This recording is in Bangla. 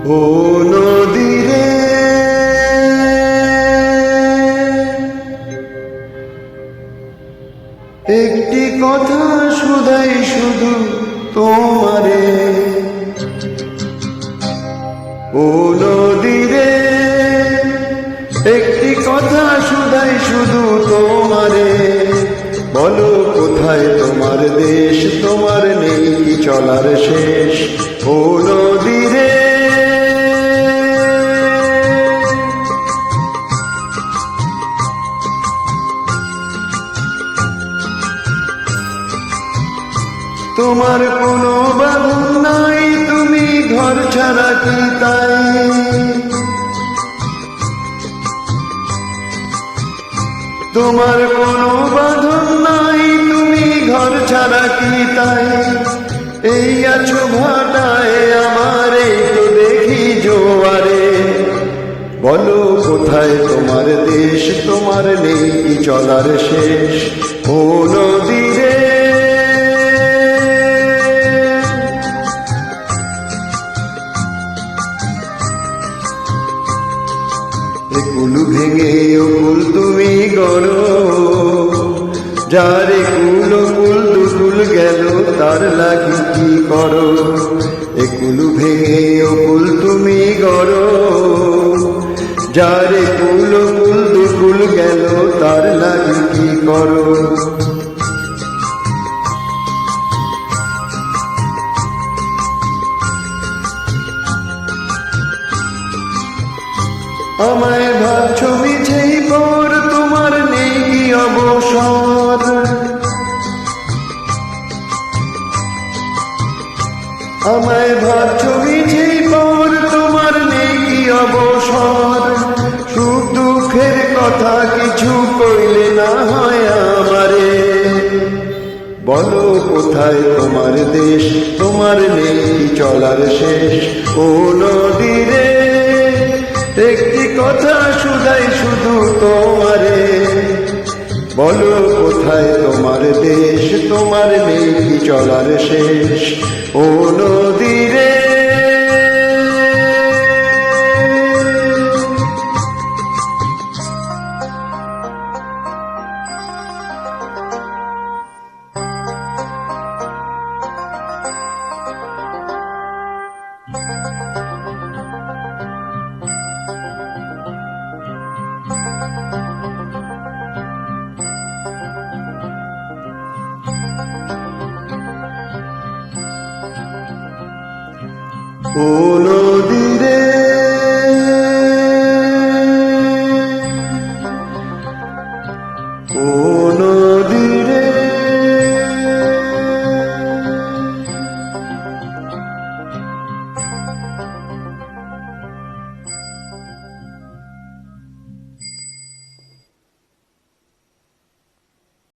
ও নদী রে, একটি কথা শুধাই শুধু তোমারে। ও নদী রে, একটি কথা শুধাই শুধু তোমারে। বলো কোথায় তোমার দেশ, তোমার নেই কি চলার শেষ। ও নদী রে, তোমার কোনো বাঁধন নাই, তুমি ঘর ছাড়া কি তাই। তোমার কোনো বাঁধন নাই, তুমি ঘর ছাড়া কি তাই। এই আছো ভাটায় আমার, এই তো দেখি জোয়ারে। বলো কোথায় তোমার দেশ, তোমার নেই কি চলার শেষ। ও নদী রে, কুল ভেঙে ও কুল তুমি গড়ো, যারে কুল কুল দুকুল গেল তার লাগি কি করো। এ কুল ভেঙে ও কুল তুমি গড়ো, যারে কুল কুল দুকুল গেল তার লাগি কি করো। আমায় ভাবছো মিছেই পর, তোমার নেই কি অবসর। আমায় ভাবছো মিছেই পর, তোমার নেই কি অবসর। সুখ দুঃখের কথা কিছু কইলে না হয় আমারে। বলো কোথায় তোমার দেশ, তোমার নেই কি চলার শেষ। ও নদী রে, একটি কথা শুধাই শুধু তোমারে। বলো কোথায় তোমার দেশ, তোমার নেই কি চলার শেষ। ও নদী রে, ও